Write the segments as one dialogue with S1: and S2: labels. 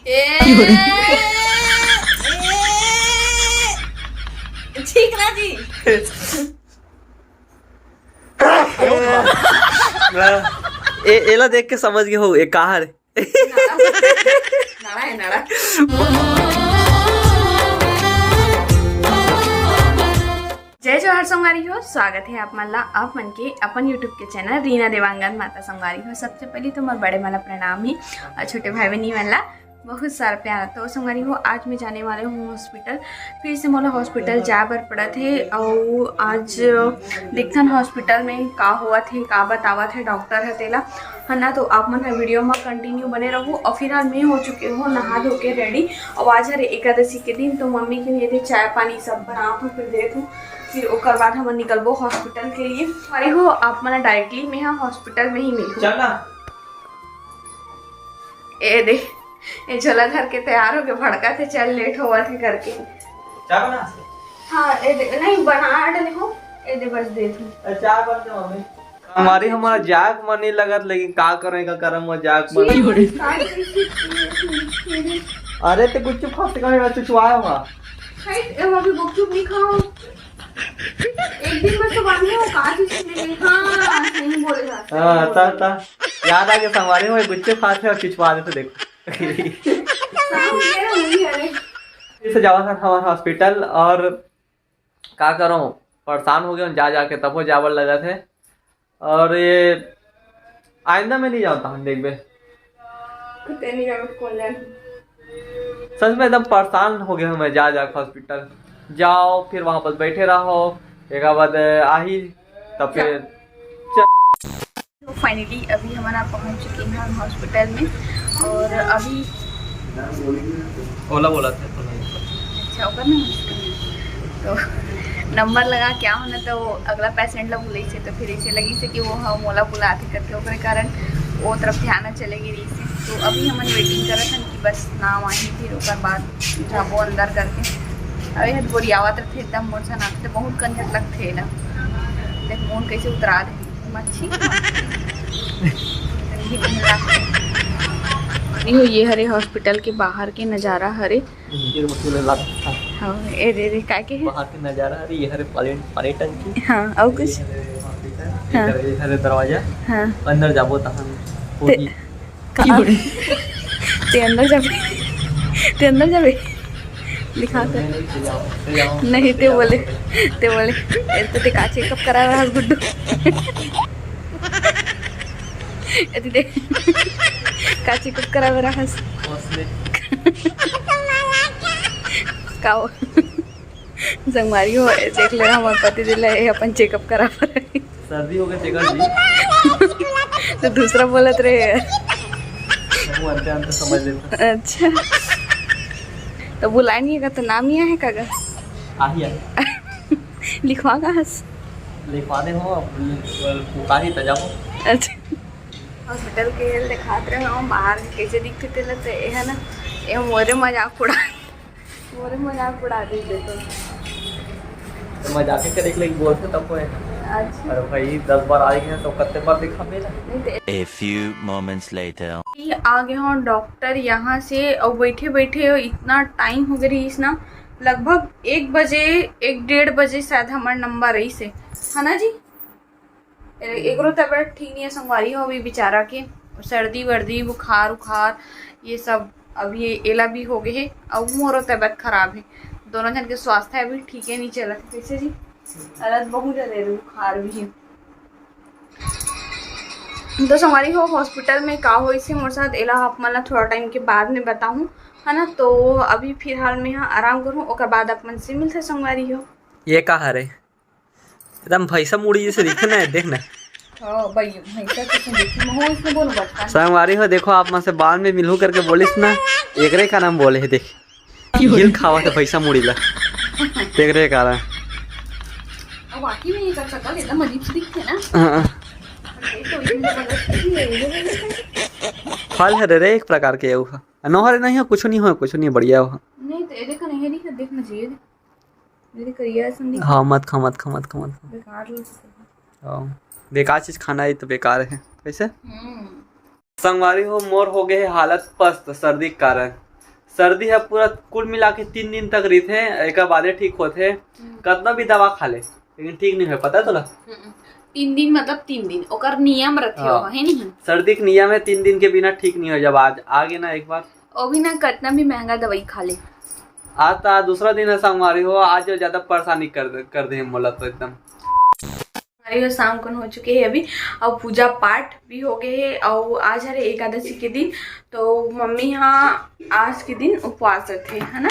S1: ठीक ना जी।
S2: एला देख के समझ गए हो एक कहा है।
S1: नाड़ा है नाड़ा। जय जवाहर संगवारी हो, स्वागत है आप मन ला आप मन के अपन यूट्यूब के चैनल रीना देवांगन माता संगवारी हो। सबसे पहले तो मोर बड़े वाला प्रणाम ही और छोटे भाई बहनी मन ला बहुत सारा प्यार। तो संगवारी हो, आज मैं जाने वाले हूँ हॉस्पिटल। फिर से मोला हॉस्पिटल जा बर पड़ा थे और आज देखथन हॉस्पिटल में का हुआ थे, का बतावा थे डॉक्टर है तेला है ना। तो आप मन वीडियो में कंटिन्यू बने रहो। और फिलहाल मैं हो चुके हूँ नहा धो के रेडी। और आज हर एकादशी के दिन तो मम्मी के लिए चाय पानी सब बनाओ हूँ, फिर देख हूँ, फिर ओकर बाद हम निकलबो हॉस्पिटल के लिए। अरे हो आप मन डायरेक्टली मैं हाँ हॉस्पिटल में ही मिलूँ। ए दे ये झोला धर के तैयार हो के भड़का थे, चल लेट होवा थे करके।
S2: चाय बना?
S1: हाँ ए दे, नहीं बना डले हो, ए दे बस दे दूँ।
S2: चाय बन दे मम्मी। हमारी हमारा जाग मन नहीं लगत, लेकिन का करेगा करम वो जाग मन। अरे ते कुछ फास्ट करेगा चुचवाया हुआ।
S1: ए अभी गुपचुप नहीं खाओ। एक दिन बस तो बांधे हो काज इसमें। हाँ नहीं बोलेगा।
S2: हां ता याद आ गया हमारे में गुच्चे खाते और चुचवा देते देखो। से जावा था हमारे हॉस्पिटल और का करो परेशान हो गए जा जाके, तब वो जावल लगा थे। और ये आइंदा में नहीं जाता हम देख बे सच में एकदम परेशान हो गया मैं जा जाके हॉस्पिटल। जाओ फिर वहां पर बैठे रहो, एक बाद आई तब फिर
S1: तो फाइनली अभी हमारा पहुंच चुके हैं हॉस्पिटल में। और अभी
S2: ओला बोला था
S1: अच्छा ओकर ना तो नंबर लगा क्या होना तो अगला पेशेंट ला बुलाई से, तो फिर ऐसे लगी से कि वो हम ओला बुलाते करके ओकरे कारण वो तरफ ध्यान चलेगी रही से। तो अभी हम वेटिंग करत हन कि बस नाम आई, फिर ओकर बाद जाबो अंदर करके। अरे हद बोरियावत थे एकदम मोर से नाचते बहुत कंजट लगते ना। देख मोन कैसे उतरा दे मच्छी नहीं। ये हरे हॉस्पिटल के बाहर के नज़ारा हरे। हाँ ए रे रे का के है
S2: बाहर के नज़ारा हरे। ये हरे पानी टंकी।
S1: हाँ और कुछ
S2: हाँ हरे दरवाजा। हाँ अंदर जाबो तहन
S1: ते अंदर जाबे दिखा कर नहीं ते बोले तो ते का चेकअप करा रहा है गुड्डू। यदि देख का चेकअप करा रहा है काओ संगवारी हो देख ले हमारे पति दिला ये अपन चेकअप करा पर
S2: सर्दी हो गई चेकअप जी।
S1: तो दूसरा बोलत रहे
S2: वो अंत समझ लेता।
S1: अच्छा तो बुलाए नहीं है तो नाम ही है का
S2: आही
S1: लिखवा का हस
S2: लिखवा दे हो पुकारी त जाओ।
S1: अच्छा हॉस्पिटल के दिखाते रहे हम बाहर कैसे दिखते थे लगते है ना। ये मोरे मजाक उड़ा दी देखो
S2: तो मजाक के देख ले बोलते तब है।
S1: अच्छा
S2: अरे भाई 10 बार आ गए तो कितने बार दिखाबे ना।
S3: A few moments later.
S1: आ गए हो डॉक्टर यहाँ से और बैठे बैठे इतना टाइम हो गई इस ना, लगभग 1 बजे 1-1:30 बजे शायद हमारा नंबर रही से है ना जी। एक तबियत ठीक नहीं है संगवारी हो अभी बेचारा के, सर्दी वर्दी बुखार उखार ये सब अभी एला भी हो गए है और मोरो तबियत खराब है। दोनों जन के स्वास्थ्य अभी ठीक है नहीं चला कैसे जी। हालत बहुत ज़्यादा बुखार भी है। तो संगवारी हो हॉस्पिटल में का हो इसे मोर साथ एला आप मतलब थोड़ा टाइम के बाद में बताऊँ है ना। तो अभी फिलहाल में यहाँ आराम करूँ और बाद अपन से मिलते संगवारी हो।
S2: ये कहा रे एकदम भैंसा मुड़ी जैसे दिखना है देखना। संगवारी हो देखो आप में से बाद में मिलू करके बोलिस ना एकरे का नाम बोले है। देख हिल खावा तो भैंसा मुड़ी ला देख रे का रहा
S1: वाकई में ये कर सकता है एकदम अजीब से दिखते ना।
S2: फल है रे एक प्रकार के वो नहर नहीं हो कुछ नहीं बढ़िया हो
S1: नहीं तो देखा नहीं है देखना चाहिए मेरी करियर सुन।
S2: हाँ मत खा बेकार चीज खाना ही तो बेकार है कैसे। संगवारी हो मोर हो गए हालत पस्त सर्दी के कारण सर्दी है पूरा कुल मिला के 3 दिन तक रही थे, एक बादे ठीक होते, कितना भी दवा खा ले लेकिन ठीक नहीं है, पता है तोला?
S1: 3 दिन मतलब 3 दिन ओकर नियम रखे
S2: हाँ।
S1: है नहीं?
S2: सर्दी के नियम है 3 दिन के बिना ठीक नहीं हो। जब आज आगे ना एक बार
S1: वो भी ना कितना भी महंगा दवाई खा ले।
S2: आज तो दूसरा दिन है संगवारी हो, आज ज्यादा परेशानी कर दे मोला तो एकदम।
S1: हमारे शाम को हो चुके हैं अभी और पूजा पाठ भी हो गए है और आज है एकादशी के दिन, तो मम्मी यहाँ आज के दिन उपवास थे है ना,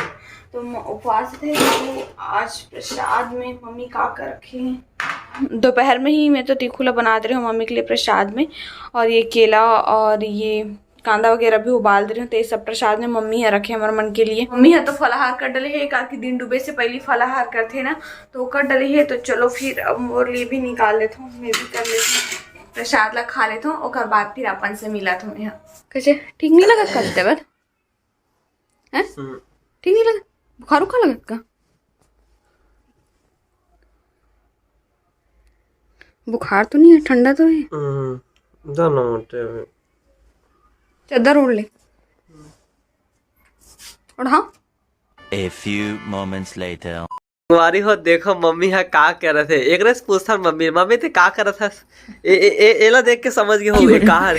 S1: तो उपवास थे तो आज प्रसाद में मम्मी का कर रखे हैं। दोपहर में ही मैं तो तिखुला बना दे रही हूँ मम्मी के लिए प्रसाद में, और ये केला और ये कांदा वगैरह भी उबाल दे रही हूँ, तो ये सब प्रसाद में मम्मी है रखे हमारे मन के लिए। मम्मी है तो फलाहार कर डले है, एक दिन डूबे से पहले फलाहार करते ना तो कर डले है, तो चलो फिर अब मोर लिए भी निकाल लेता हूँ, मैं भी कर लेती हूँ, प्रसाद ला खा लेता हूँ और बाद फिर अपन से मिला था यहाँ। कैसे ठीक नहीं लगा करते बार है? ठीक नहीं लगा? बुखार उखा लगा का? बुखार तो नहीं है, ठंडा तो है। चादर ओढ़ ले और हाँ
S3: A few moments later.
S2: संगवारी हो देखो मम्मी है का कर रहे थे, एक रस पूछता मम्मी थे का कर रहा था, एला देख के समझ गए हो ये कहा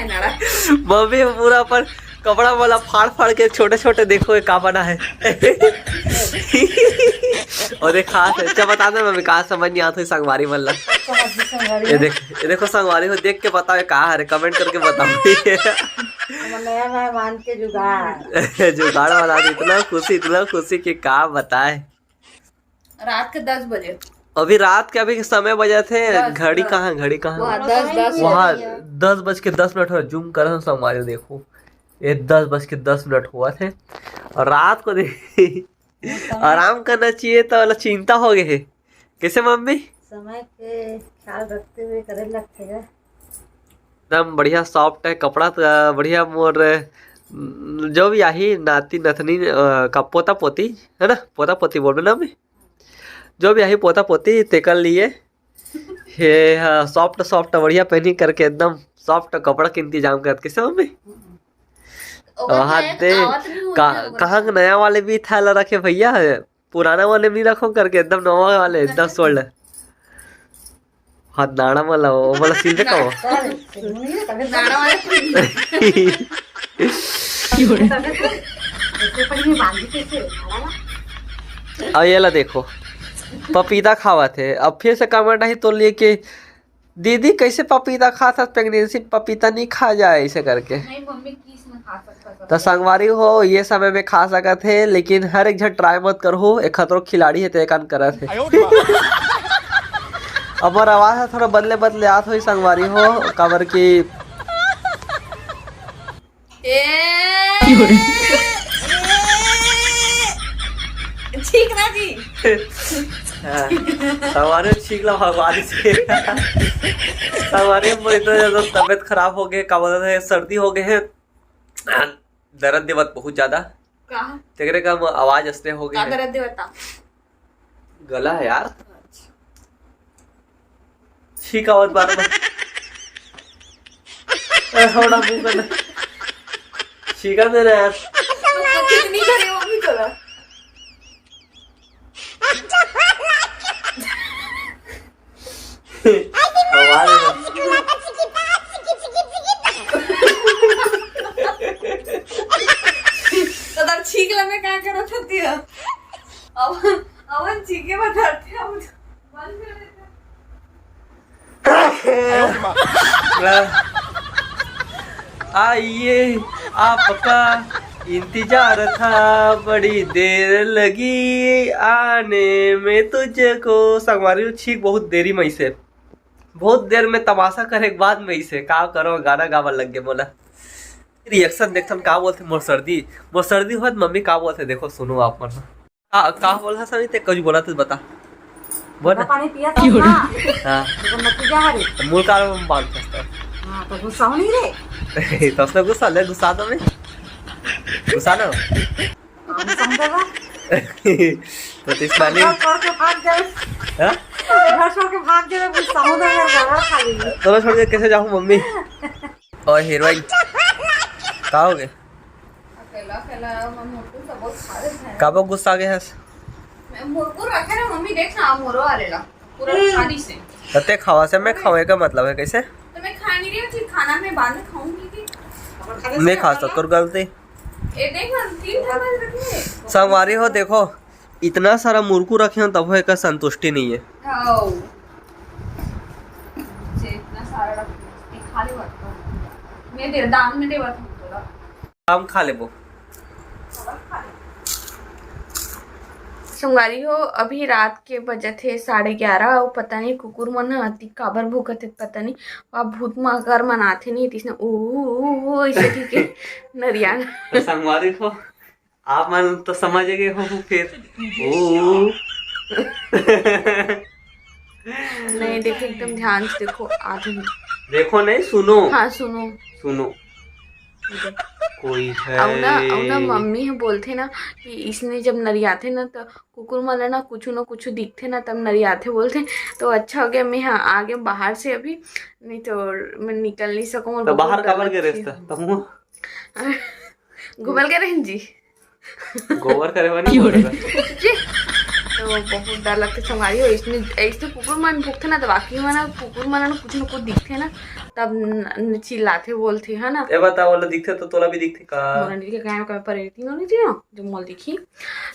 S1: नाड़ा
S2: मम्मी पूरा पर कपड़ा वाला फाड़ के छोटे छोटे देखो ये का बना है और एक खास है क्या बताना मम्मी कहा समझ नहीं आता संगवारी वाला। ये देखो संगवारी हो देख के बताओ कहा है, कमेंट करके बताओ।
S4: नया मेहमान के
S2: जुगाड़ वाला इतना खुशी कि का बताए।
S1: रात के 10 बजे
S2: अभी रात के अभी समय बजे थे, घड़ी कहाँ
S1: 10
S2: वहाँ 10:10 हो, जूम कर संगवारी देखो ये 10:10 हुआ थे और रात को देख आराम करना चाहिए तो चिंता हो गई है। कैसे मम्मी
S4: समय के ख्याल रखते हुए करे लगते हैं।
S2: एकदम बढ़िया सॉफ्ट है कपड़ा तो बढ़िया। मोर जो भी आई नाती नथनी का पोता पोती है ना, पोता पोती बोल रहे ना मैं, जो भी आई पोता पोती तेकल लिए ये सॉफ्ट बढ़िया पहनी करके एकदम सॉफ्ट कपड़ा के इंतजाम कर। कैसे मम्मी वहाँ दे कहाँ नया वाले भी था रखे भैया, पुराना वाले नहीं रखो करके एकदम नवा वाले एकदम सोल्ड हाथ नाड़ा वाला वो वाला सील देखा वो अब ये ला देखो पपीता खावा थे, अब फिर से कमेंट आई तो लिए कि दीदी कैसे पपीता खाता, प्रेगनेंसी पपीता नहीं खा जाए ऐसे करके। तो संगवारी हो ये समय में खा सका थे, लेकिन हर एक जन ट्राई मत करो, एक खतरो खिलाड़ी है तो कान करा थे। अब और आवाज है थोड़ा बदले आत हो संगवारी हो कबर की
S1: ठीक ना जी
S2: सवारे ठीक ला भगवान से सवारे इतना ज्यादा तबीयत खराब हो गए, का बोलते हैं सर्दी हो गए हैं, दर्द देवत बहुत ज्यादा तेरे का आवाज असते हो गई
S1: दर्द देवता
S2: गला है यार ठीक आवाज बार बार थोड़ा मुंह करना ठीक है यार
S1: कितनी करे वो भी चला तो छींकला में क्या करत होती है अब छींके बताते हैं बंद कर देते
S2: आइए आपका इंतजार था, बड़ी देर लगी आने में तुझको। संगवारी छीक बहुत देरी में से, बहुत देर में तमाशा करे के बाद में से का करो गाना गावा लग गए। बोला रिएक्शन देखता का बोलते मोर सर्दी हुआ मम्मी का बोलते देखो सुनो आप मन का बोला सनी ते कुछ बोला तो बता बोल
S4: पानी पिया था ना
S2: हां
S4: तो नतीजा है
S2: मूल कारण में बात करता
S4: हां तो गुस्सा नहीं रे
S2: तो उसने गुस्सा ले गुस्सा तो में गुस्सा ना
S4: समझेगा
S2: तो इस वाली
S4: छोड़ के भाग जाए
S2: हां
S4: घर छोड़ के भाग जाए गुस्सा हो गया गाना खा ली
S2: तो छोड़ के कैसे जाऊं मम्मी और हीरोइन का हो गए काबो गुस्सा आ गया है
S1: मम्मी देख ना मोरो आलेला पूरा खाली से
S2: तते खावा से मैं खावे का मतलब है कैसे
S1: तो मैं खा नहीं रही हूँ खाना मैं बाद में खाऊंगी कि
S2: नहीं खा सकता और गलती
S1: ये देख ना 3 थर्मस रखे
S2: संगवारी हो देखो इतना सारा मुर्कू रखे हो तब का संतुष्टि नहीं है
S1: हां से इतना सारा रखे खा ले बात मैं दे दाम में दे बात थोड़ा
S2: हम खा ले वो
S1: संगवारी हो अभी रात के बजे थे 11:30 और पता नहीं कुकुर मन अति काबर भूखत थे पता नहीं आप भूत मगर मनाथे नहीं तिसने ओ ऐसे ठीक है नरिया
S2: तो संगवारी हो आप मन तो समझेगे हो फिर ओ
S1: नहीं देखो एकदम ध्यान से देखो आधे
S2: देखो नहीं सुनो
S1: हाँ सुनो
S2: सुनो कोई है
S1: और ना मम्मी बोलते ना कि इसने जब नरियाथे ना तो कुकुर मन ना कुछ दिखते ना तब नरियाथे बोलते तो अच्छा हो गया मैं हाँ आ गया बाहर से अभी नहीं तो मैं निकल नहीं सकूँ
S2: तो बाहर कबर के रास्ता तुम
S1: घुमल के रहें जी
S2: गोबर करे बनी
S1: तो बहुत डर लगता संगारी हो इसने ऐसे कुकुर मन भूखते ना तो बाकी मन कुकुर मन ना कुछ दिखते ना तब चिल्लाते बोलते है ना
S2: ये बता वाला दिखते तो तोला भी दिखते का
S1: मोरन के कहने का पर रहती नहीं थी ना जो मोल दिखी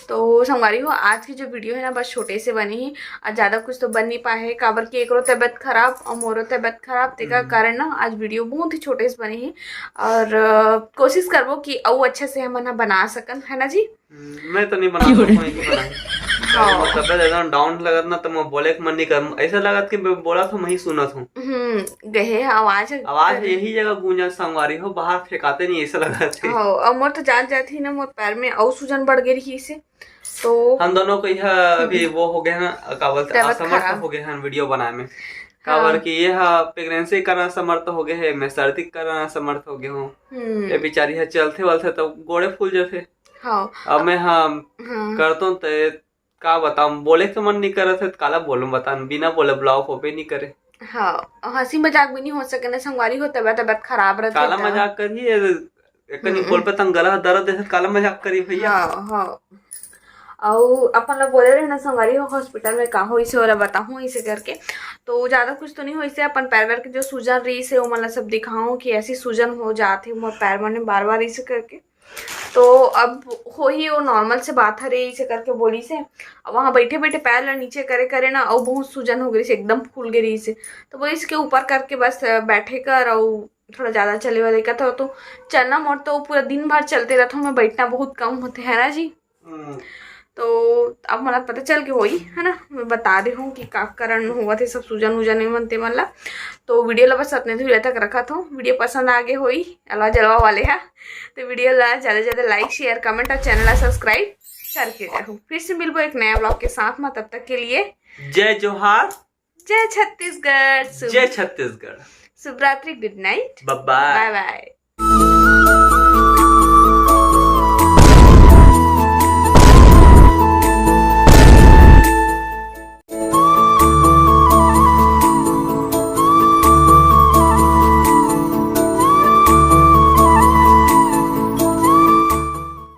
S1: तो संगवारी हो आज की जो वीडियो है ना बस छोटे से बनी ही और ज़्यादा कुछ तो बन नहीं पाए है काबर की एक तबीयत खराब और मोरो तबीयत खराब तेका कारण ना आज वीडियो बहुत ही छोटे से बनी है और कोशिश करबो कि और अच्छे से हम ना बना सकन है ना जी
S2: मैं तो नहीं बना तबियत एकदम डाउन लगत ना तो मैं बोले के मन नहीं कर ऐसा लगत कि मैं बोला था मैं ही सुनत हूँ
S1: गहे आवाज
S2: यही जगह गूंजा संगवारी हो बाहर फेंकाते नहीं ऐसा लगा थे
S1: और मोर तो जान जाती ना मोर पैर में और सूजन बढ़ गई रही से तो
S2: हम दोनों को यह अभी वो हो गए हैं क्या बोलते हैं असमर्थ हो गए हैं वीडियो बनाने में काबर कि ये प्रेगनेंसी करना समर्थ हो गए है मैं सर्दी करना समर्थ हो गए हूँ ये बेचारी है चलते वलते तो गोड़े फूल जाते अब मैं करता हूँ तो का बताऊं बोले तो मन नहीं करे थे काला बोलूं बता बिना बोले ब्लॉग हो भी नहीं करे
S1: हाँ हंसी मजाक भी नहीं हो सके ना संगवारी हो तबियत खराब रहती
S2: काला मजाक करिए एक बोल पे तंग गला दर्द है काला मजाक करी भैया
S1: हाँ और अपन लोग बोले रहे ना संगवारी हो हॉस्पिटल में का हो इसे और बताऊँ इसे करके तो ज़्यादा कुछ तो नहीं हो इसे अपन पैर वैर के जो सूजन रही से वो मतलब सब दिखाऊँ कि ऐसी सूजन हो जाती मोर पैर मैंने बार इसे करके तो अब हो ही वो नॉर्मल से बात है इसे करके बोली से वहाँ बैठे बैठे पैर ला नीचे करे ना और बहुत सूजन हो गई से एकदम फूल गई से तो वो इसके ऊपर करके बस बैठे कर और थोड़ा ज़्यादा चले वाले का तो चलना मोड़ तो पूरा दिन भर चलते रहता हूँ मैं बैठना बहुत कम होते है ना जी तो अब मतलब पता चल के होई है ना मैं बता दे हूँ कि का कारण हुआ थे सब सूजन वूजन नहीं बनते मतलब तो वीडियो ला बस अपने धुरे तक रखा था वीडियो पसंद आगे होई अलावा जलवा वाले है तो वीडियो ला ज़्यादा से ज़्यादा लाइक शेयर कमेंट और चैनल ला सब्सक्राइब करके जाओ फिर से मिलबो एक नया ब्लॉग के साथ में तब तक के लिए
S2: जय जोहार
S1: जय छत्तीसगढ़
S2: जय छत्तीसगढ़
S1: शुभ रात्रि गुड नाइट
S2: बाय
S1: बाय